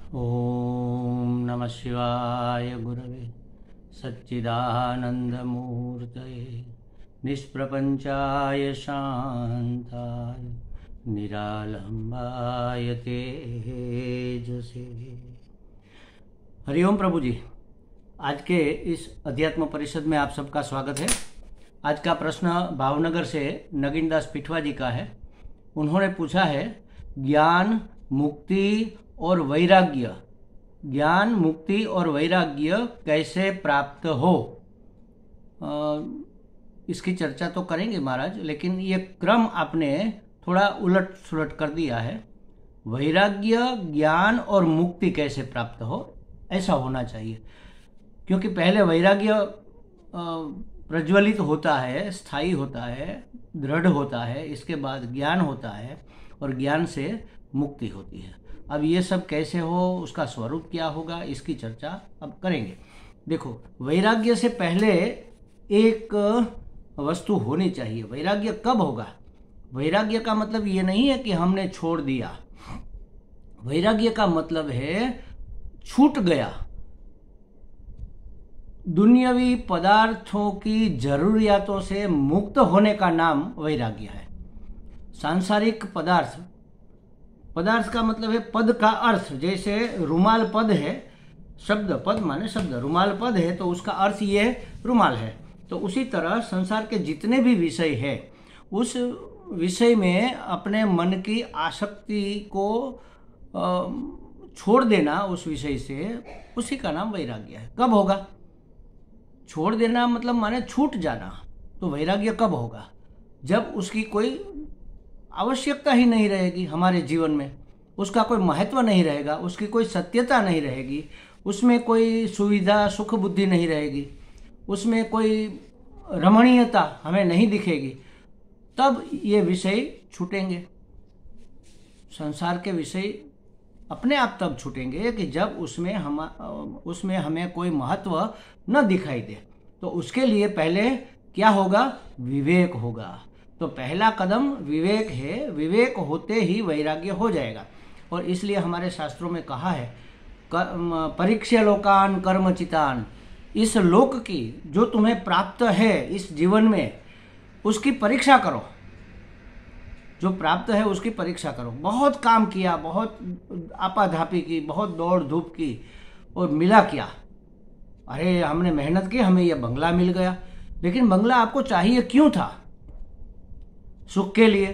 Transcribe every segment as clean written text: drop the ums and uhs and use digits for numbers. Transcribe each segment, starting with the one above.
ओम नमः शिवाय गुरवे सच्चिदानंदमूर्तये निष्प्रपंचाय शांताय निरालंबाय तेजसे। हरिओम प्रभु जी, आज के इस अध्यात्म परिषद में आप सबका स्वागत है। आज का प्रश्न भावनगर से नगीनदास पिठवा जी का है। उन्होंने पूछा है, ज्ञान मुक्ति और वैराग्य, ज्ञान मुक्ति और वैराग्य कैसे प्राप्त हो। इसकी चर्चा तो करेंगे महाराज, लेकिन ये क्रम आपने थोड़ा उलट सुलट कर दिया है। वैराग्य, ज्ञान और मुक्ति कैसे प्राप्त हो, ऐसा होना चाहिए। क्योंकि पहले वैराग्य प्रज्वलित होता है, स्थायी होता है, दृढ़ होता है, इसके बाद ज्ञान होता है और ज्ञान से मुक्ति होती है। अब ये सब कैसे हो, उसका स्वरूप क्या होगा, इसकी चर्चा अब करेंगे। देखो, वैराग्य से पहले एक वस्तु होनी चाहिए। वैराग्य कब होगा? वैराग्य का मतलब ये नहीं है कि हमने छोड़ दिया। वैराग्य का मतलब है छूट गया। दुनियावी पदार्थों की जरूरियातों से मुक्त होने का नाम वैराग्य है। सांसारिक पदार्थ, पदार्थ का मतलब है पद का अर्थ। जैसे रुमाल पद है, शब्द, पद माने शब्द, रुमाल पद है तो उसका अर्थ ये रुमाल है। तो उसी तरह संसार के जितने भी विषय है, उस विषय में अपने मन की आसक्ति को छोड़ देना, उस विषय से, उसी का नाम वैराग्य है। कब होगा? छोड़ देना मतलब माने छूट जाना। तो वैराग्य कब होगा? जब उसकी कोई आवश्यकता ही नहीं रहेगी हमारे जीवन में, उसका कोई महत्व नहीं रहेगा, उसकी कोई सत्यता नहीं रहेगी, उसमें कोई सुविधा सुख बुद्धि नहीं रहेगी, उसमें कोई रमणीयता हमें नहीं दिखेगी, तब ये विषय छूटेंगे। संसार के विषय अपने आप तब छूटेंगे कि जब उसमें हमें कोई महत्व न दिखाई दे। तो उसके लिए पहले क्या होगा? विवेक होगा। तो पहला कदम विवेक है। विवेक होते ही वैराग्य हो जाएगा। और इसलिए हमारे शास्त्रों में कहा है, परीक्ष्य लोकान कर्मचितान, इस लोक की जो तुम्हें प्राप्त है इस जीवन में, उसकी परीक्षा करो। जो प्राप्त है उसकी परीक्षा करो। बहुत काम किया, बहुत आपाधापी की, बहुत दौड़ धूप की, और मिला क्या? अरे हमने मेहनत की, हमें यह बंगला मिल गया। लेकिन बंगला आपको चाहिए क्यों था? सुख के लिए।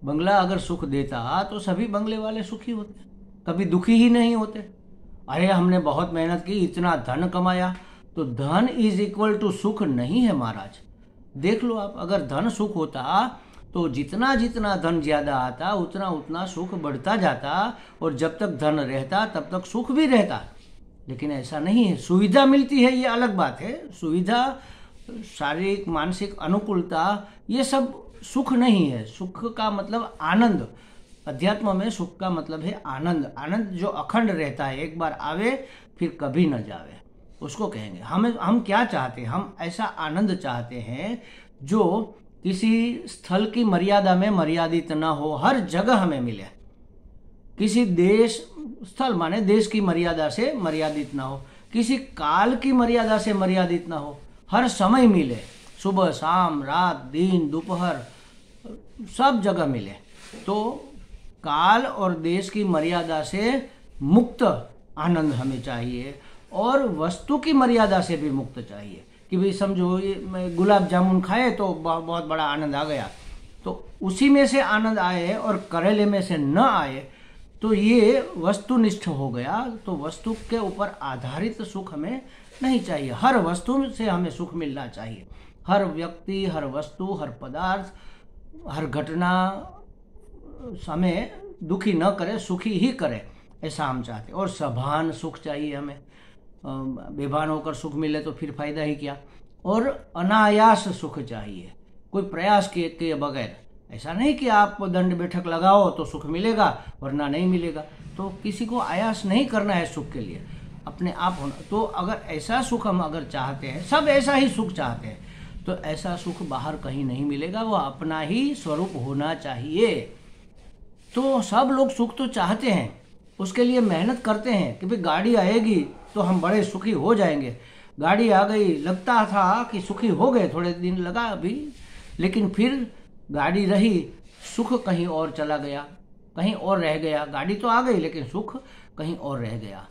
बंगला अगर सुख देता तो सभी बंगले वाले सुखी होते, कभी दुखी ही नहीं होते। अरे हमने बहुत मेहनत की, इतना धन कमाया। तो धन इज इक्वल टू सुख नहीं है महाराज। देख लो आप, अगर धन सुख होता तो जितना जितना धन ज्यादा आता उतना उतना सुख बढ़ता जाता, और जब तक धन रहता तब तक सुख भी रहता। लेकिन ऐसा नहीं है। सुविधा मिलती है, ये अलग बात है। सुविधा, शारीरिक मानसिक अनुकूलता, ये सब सुख नहीं है। सुख का मतलब आनंद। अध्यात्म में सुख का मतलब है आनंद। आनंद जो अखंड रहता है, एक बार आवे फिर कभी न जावे, उसको कहेंगे। हम क्या चाहते हैं? हम ऐसा आनंद चाहते हैं जो किसी स्थल की मर्यादा में मर्यादित न हो, हर जगह हमें मिले। किसी देश, स्थल माने देश की मर्यादा से मर्यादित ना हो, किसी काल की मर्यादा से मर्यादित ना हो, हर समय मिले। सुबह शाम, रात दिन दोपहर, सब जगह मिले। तो काल और देश की मर्यादा से मुक्त आनंद हमें चाहिए, और वस्तु की मर्यादा से भी मुक्त चाहिए। कि भाई समझो, ये गुलाब जामुन खाए तो बहुत बड़ा आनंद आ गया, तो उसी में से आनंद आए और करेले में से न आए तो ये वस्तुनिष्ठ हो गया। तो वस्तु के ऊपर आधारित सुख हमें नहीं चाहिए। हर वस्तु से हमें सुख मिलना चाहिए। हर व्यक्ति, हर वस्तु, हर पदार्थ, हर घटना हमें दुखी न करे, सुखी ही करे, ऐसा हम चाहते हैं। और सभान सुख चाहिए हमें। बेभान होकर सुख मिले तो फिर फायदा ही क्या। और अनायास सुख चाहिए, कोई प्रयास के बगैर। ऐसा नहीं कि आप दंड बैठक लगाओ तो सुख मिलेगा वरना नहीं मिलेगा। तो किसी को आयास नहीं करना है सुख के लिए, अपने आप होना। तो अगर ऐसा सुख हम अगर चाहते हैं, सब ऐसा ही सुख चाहते हैं, तो ऐसा सुख बाहर कहीं नहीं मिलेगा। वो अपना ही स्वरूप होना चाहिए। तो सब लोग सुख तो चाहते हैं, उसके लिए मेहनत करते हैं कि भाई गाड़ी आएगी तो हम बड़े सुखी हो जाएंगे। गाड़ी आ गई, लगता था कि सुखी हो गए, थोड़े दिन लगा अभी, लेकिन फिर गाड़ी रही, सुख कहीं और चला गया, कहीं और रह गया। गाड़ी तो आ गई लेकिन सुख कहीं और रह गया।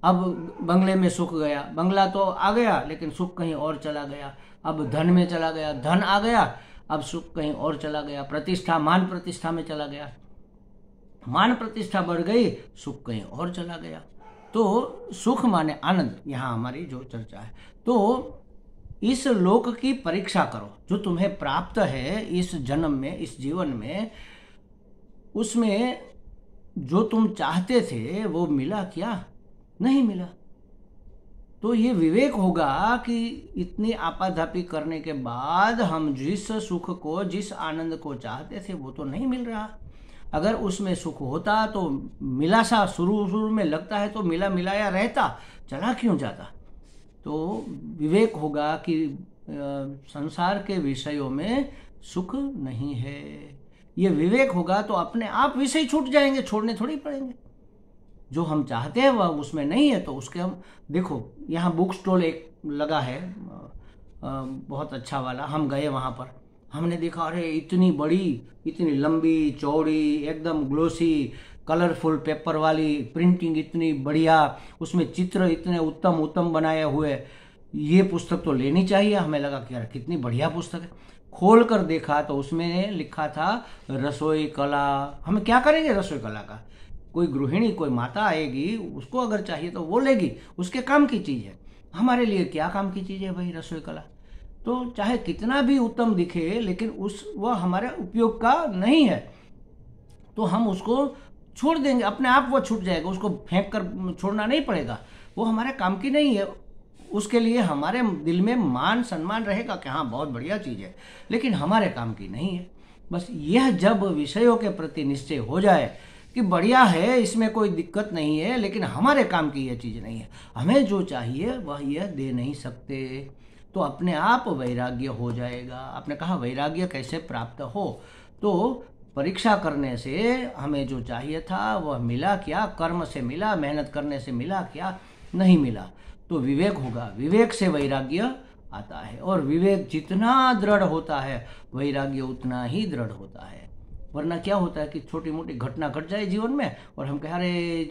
अब बंगले में सुख गया, बंगला तो आ गया लेकिन सुख कहीं और चला गया। अब धन में चला गया, धन आ गया, अब सुख कहीं और चला गया। प्रतिष्ठा, मान प्रतिष्ठा में चला गया, मान प्रतिष्ठा बढ़ गई, सुख कहीं और चला गया। तो सुख माने आनंद, यहाँ हमारी जो चर्चा है। तो इस लोक की परीक्षा करो, जो तुम्हें प्राप्त है इस जन्म में, इस जीवन में, उसमें जो तुम चाहते थे वो मिला क्या? नहीं मिला। तो ये विवेक होगा कि इतनी आपाधापी करने के बाद हम जिस सुख को, जिस आनंद को चाहते थे वो तो नहीं मिल रहा। अगर उसमें सुख होता तो मिला सा शुरू में लगता है तो मिला मिलाया रहता, चला क्यों जाता। तो विवेक होगा कि संसार के विषयों में सुख नहीं है। ये विवेक होगा तो अपने आप विषय छूट जाएंगे, छोड़ने थोड़ी पड़ेंगे। जो हम चाहते हैं वह उसमें नहीं है तो उसके हम, देखो यहाँ बुक स्टॉल एक लगा है बहुत अच्छा वाला, हम गए वहाँ पर, हमने देखा अरे इतनी बड़ी, इतनी लंबी चौड़ी, एकदम ग्लोसी कलरफुल पेपर वाली प्रिंटिंग, इतनी बढ़िया, उसमें चित्र इतने उत्तम उत्तम बनाए हुए, ये पुस्तक तो लेनी चाहिए। हमें लगा कि यार कितनी बढ़िया पुस्तक है। खोल कर देखा तो उसमें लिखा था रसोई कला। हमें क्या करेंगे रसोई कला का? कोई गृहिणी, कोई माता आएगी, उसको अगर चाहिए तो वो लेगी, उसके काम की चीज़ है। हमारे लिए क्या काम की चीज़ है भाई रसोई कला? तो चाहे कितना भी उत्तम दिखे लेकिन वह हमारे उपयोग का नहीं है, तो हम उसको छोड़ देंगे, अपने आप वो छूट जाएगा, उसको फेंक कर छोड़ना नहीं पड़ेगा, वो हमारे काम की नहीं है। उसके लिए हमारे दिल में मान सम्मान रहेगा कि हाँ बहुत बढ़िया चीज़ है, लेकिन हमारे काम की नहीं है। बस यह जब विषयों के प्रति निश्चय हो जाए कि बढ़िया है, इसमें कोई दिक्कत नहीं है, लेकिन हमारे काम की यह चीज़ नहीं है, हमें जो चाहिए वह यह दे नहीं सकते, तो अपने आप वैराग्य हो जाएगा। आपने कहा वैराग्य कैसे प्राप्त हो? तो परीक्षा करने से हमें जो चाहिए था वह मिला क्या? कर्म से मिला, मेहनत करने से मिला क्या? नहीं मिला। तो विवेक होगा, विवेक से वैराग्य आता है, और विवेक जितना दृढ़ होता है वैराग्य उतना ही दृढ़ होता है। वरना क्या होता है कि छोटी मोटी घटना घट जाए जीवन में और हम कह रहे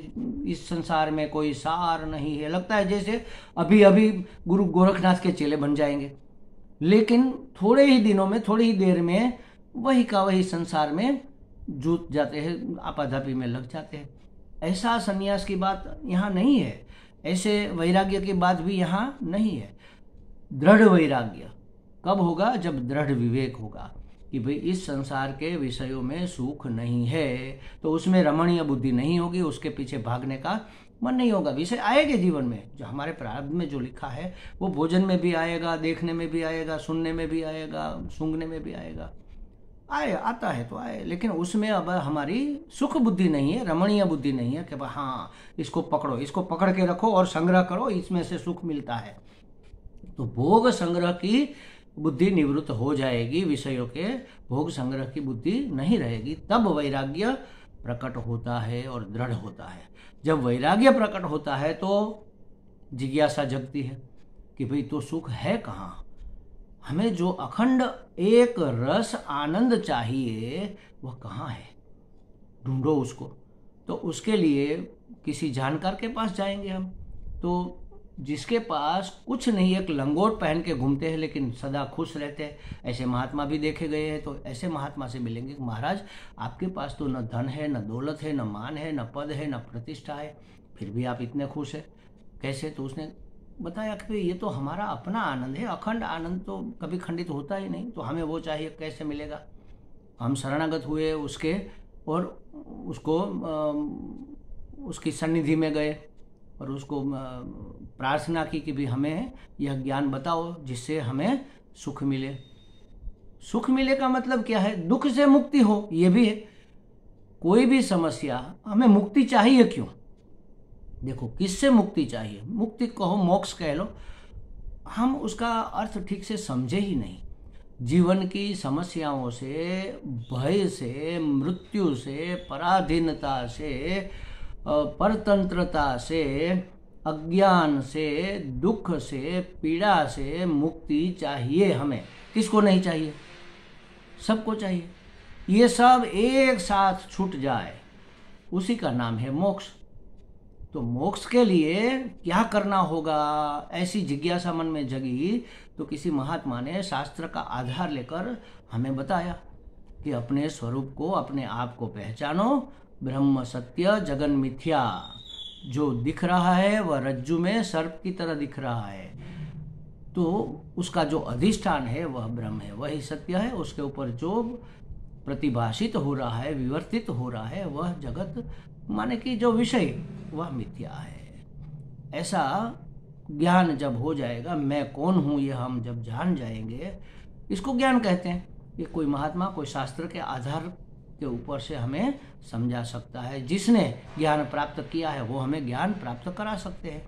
इस संसार में कोई सार नहीं है, लगता है जैसे अभी अभी गुरु गोरखनाथ के चेले बन जाएंगे, लेकिन थोड़े ही दिनों में, थोड़ी ही देर में वही का वही संसार में जूझ जाते हैं, आपाधापी में लग जाते हैं। ऐसा संन्यास की बात यहाँ नहीं है, ऐसे वैराग्य की बात भी यहाँ नहीं है। दृढ़ वैराग्य कब होगा? जब दृढ़ विवेक होगा कि भाई इस संसार के विषयों में सुख नहीं है, तो उसमें रमणीय बुद्धि नहीं होगी, उसके पीछे भागने का मन नहीं होगा। विषय आएंगे जीवन में, जो हमारे प्रारब्ध में जो लिखा है वो भोजन में भी आएगा, देखने में भी आएगा, सुनने में भी आएगा, सूंघने में भी आएगा, आता है तो आए, लेकिन उसमें अब हमारी सुख बुद्धि नहीं है, रमणीय बुद्धि नहीं है कि भाई हाँ इसको पकड़ो, इसको पकड़ के रखो और संग्रह करो, इसमें से सुख मिलता है। तो भोग संग्रह की बुद्धि निवृत्त हो जाएगी, विषयों के भोग संग्रह की बुद्धि नहीं रहेगी, तब वैराग्य प्रकट होता है और दृढ़ होता है। जब वैराग्य प्रकट होता है तो जिज्ञासा जगती है कि भाई तो सुख है कहाँ? हमें जो अखंड एक रस आनंद चाहिए वह कहाँ है? ढूंढो उसको। तो उसके लिए किसी जानकार के पास जाएंगे हम, तो जिसके पास कुछ नहीं, एक लंगोट पहन के घूमते हैं लेकिन सदा खुश रहते हैं, ऐसे महात्मा भी देखे गए हैं। तो ऐसे महात्मा से मिलेंगे, महाराज आपके पास तो न धन है, न दौलत है, न मान है, न पद है, न प्रतिष्ठा है, फिर भी आप इतने खुश हैं, कैसे? तो उसने बताया कि भाई ये तो हमारा अपना आनंद है, अखंड आनंद तो कभी खंडित होता ही नहीं, तो हमें वो चाहिए, कैसे मिलेगा? हम शरणागत हुए उसके और उसको उसकी सन्निधि में गए और उसको प्रार्थना की कि भी हमें यह ज्ञान बताओ जिससे हमें सुख मिले। सुख मिले का मतलब क्या है? दुख से मुक्ति हो, ये भी है। कोई भी समस्या, हमें मुक्ति चाहिए क्यों? देखो किससे मुक्ति चाहिए? मुक्ति कहो, मोक्ष कह लो, हम उसका अर्थ ठीक से समझे ही नहीं। जीवन की समस्याओं से, भय से, मृत्यु से, पराधीनता से, परतंत्रता से, अज्ञान से, दुख से, पीड़ा से मुक्ति चाहिए हमें। किसको नहीं चाहिए? सबको चाहिए। ये सब एक साथ छूट जाए, उसी का नाम है मोक्ष। तो मोक्ष के लिए क्या करना होगा, ऐसी जिज्ञासा मन में जगी तो किसी महात्मा ने शास्त्र का आधार लेकर हमें बताया कि अपने स्वरूप को, अपने आप को पहचानो। ब्रह्म सत्य, जगन मिथ्या। जो दिख रहा है वह रज्जु में सर्प की तरह दिख रहा है, तो उसका जो अधिष्ठान है वह ब्रह्म है, वही सत्य है। उसके ऊपर जो प्रतिभाषित हो रहा है, विवर्तित हो रहा है, वह जगत माने कि जो विषय, वह मिथ्या है। ऐसा ज्ञान जब हो जाएगा, मैं कौन हूँ ये हम जब जान जाएंगे, इसको ज्ञान कहते हैं। ये कोई महात्मा, कोई शास्त्र के आधार के ऊपर से हमें समझा सकता है। जिसने ज्ञान प्राप्त किया है वो हमें ज्ञान प्राप्त करा सकते हैं।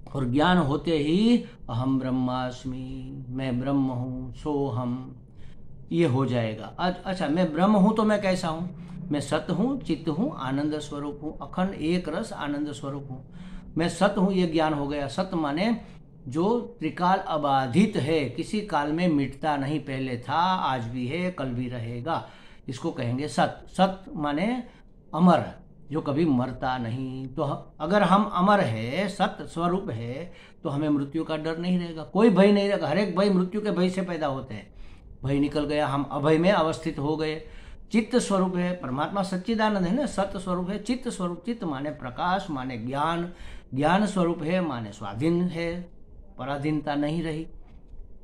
और ज्ञान होते ही अहम ब्रह्मास्मि, मैं ब्रह्म हूँ, सो हम, ये हो जाएगा। अच्छा, मैं ब्रह्म हूँ तो मैं कैसा हूँ? मैं सत हूँ, चित्त हूँ, आनंद स्वरूप हूँ, अखंड एक रस आनंद स्वरूप हूँ। मैं सत हूँ, ये ज्ञान हो गया। सत माने जो त्रिकाल अबाधित है, किसी काल में मिटता नहीं, पहले था, आज भी है, कल भी रहेगा, इसको कहेंगे सत। सत माने अमर, जो कभी मरता नहीं। तो अगर हम अमर है, सत स्वरूप है, तो हमें मृत्यु का डर नहीं रहेगा, कोई भय नहीं रहेगा। हर एक भय मृत्यु के भय से पैदा होते हैं। भय निकल गया, हम अभय में अवस्थित हो गए। चित्त स्वरूप है, परमात्मा सच्चिदानंद है ना, सत स्वरूप है। चित्त स्वरूप, चित्त माने प्रकाश, माने ज्ञान। ज्ञान स्वरूप है माने स्वाधीन है, पराधीनता नहीं रही,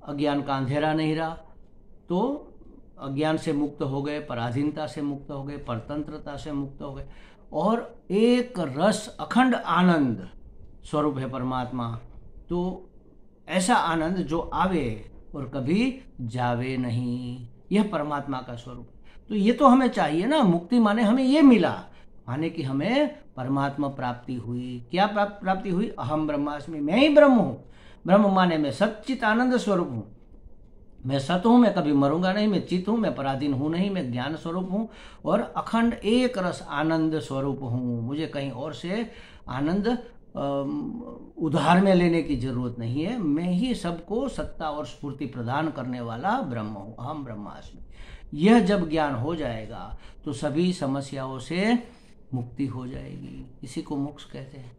अज्ञान का अंधेरा नहीं रहा। तो अज्ञान से मुक्त हो गए, पराधीनता से मुक्त हो गए, परतंत्रता से मुक्त हो गए, और एक रस अखंड आनंद स्वरूप है परमात्मा। तो ऐसा आनंद जो आवे और कभी जावे नहीं, यह परमात्मा का स्वरूप। तो ये तो हमें चाहिए ना। मुक्ति माने हमें ये मिला, माने कि हमें परमात्मा प्राप्ति हुई। क्या प्राप्ति हुई? अहम ब्रह्मास्मि, मैं ही ब्रह्म हूँ। ब्रह्म माने मैं सच्चित आनंद स्वरूप हूँ, मैं सत हूँ, मैं कभी मरूंगा नहीं, मैं चित हूँ, मैं पराधीन हूँ नहीं, मैं ज्ञान स्वरूप हूँ और अखंड एक रस आनंद स्वरूप हूँ। मुझे कहीं और से आनंद उधार में लेने की जरूरत नहीं है। मैं ही सबको सत्ता और स्फूर्ति प्रदान करने वाला ब्रह्म हूँ, अहम ब्रह्मास्मि। यह जब ज्ञान हो जाएगा तो सभी समस्याओं से मुक्ति हो जाएगी। इसी को मोक्ष कहते हैं।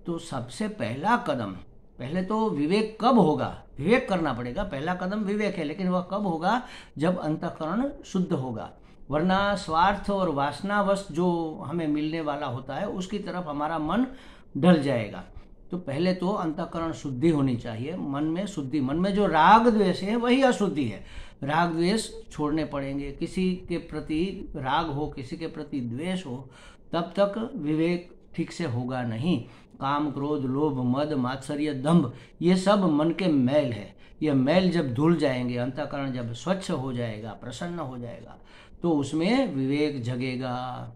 तो सबसे पहला कदम, पहले तो विवेक कब होगा? विवेक करना पड़ेगा। पहला कदम विवेक है, लेकिन वह कब होगा? जब अंतःकरण शुद्ध होगा। वरना स्वार्थ और वासनावश जो हमें मिलने वाला होता है उसकी तरफ हमारा मन ढल जाएगा। तो पहले तो अंतःकरण शुद्धि होनी चाहिए, मन में शुद्धि। मन में जो राग द्वेष है वही अशुद्धि है। राग द्वेष छोड़ने पड़ेंगे। किसी के प्रति राग हो, किसी के प्रति द्वेष हो, तब तक विवेक ठीक से होगा नहीं। काम, क्रोध, लोभ, मद, मात्सर्य, दंभ, ये सब मन के मैल है। ये मैल जब धुल जाएंगे, अंतःकरण जब स्वच्छ हो जाएगा, प्रसन्न हो जाएगा, तो उसमें विवेक जगेगा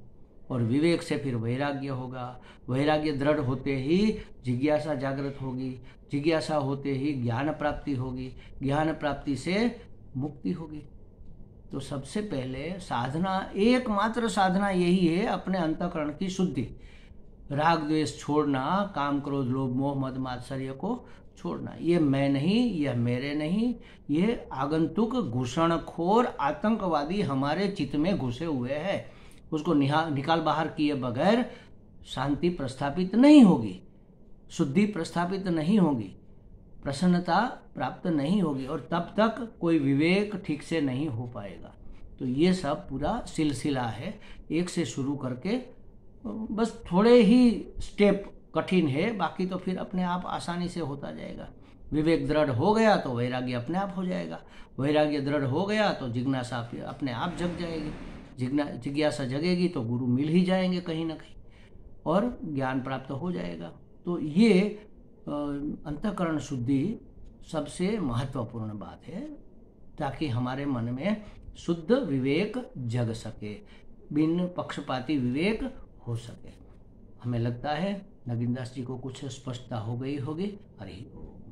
और विवेक से फिर वैराग्य होगा। वैराग्य दृढ़ होते ही जिज्ञासा जागृत होगी, जिज्ञासा होते ही ज्ञान प्राप्ति होगी, ज्ञान प्राप्ति से मुक्ति होगी। तो सबसे पहले साधना, एकमात्र साधना यही है, अपने अंतःकरण की शुद्धि। राग द्वेष छोड़ना, काम, क्रोध, लोभ, मोह, मद, मात्सर्य को छोड़ना। ये मैं नहीं, यह मेरे नहीं, ये आगंतुक घुसणखोर आतंकवादी हमारे चित्त में घुसे हुए हैं। उसको निकाल बाहर किए बगैर शांति प्रस्थापित नहीं होगी, शुद्धि प्रस्थापित नहीं होगी, प्रसन्नता प्राप्त नहीं होगी, और तब तक कोई विवेक ठीक से नहीं हो पाएगा। तो ये सब पूरा सिलसिला है, एक से शुरू करके बस थोड़े ही स्टेप कठिन है, बाकी तो फिर अपने आप आसानी से होता जाएगा। विवेक दृढ़ हो गया तो वैराग्य अपने आप हो जाएगा, वैराग्य दृढ़ हो गया तो जिज्ञासा अपने आप जग जाएगी, जिज्ञासा जगेगी तो गुरु मिल ही जाएंगे कहीं ना कहीं और ज्ञान प्राप्त हो जाएगा। तो ये अंतःकरण शुद्धि सबसे महत्वपूर्ण बात है, ताकि हमारे मन में शुद्ध विवेक जग सके, बिन पक्षपाती विवेक हो सके। हमें लगता है नगीनदास जी को कुछ स्पष्टता हो गई होगी। हरि ओम।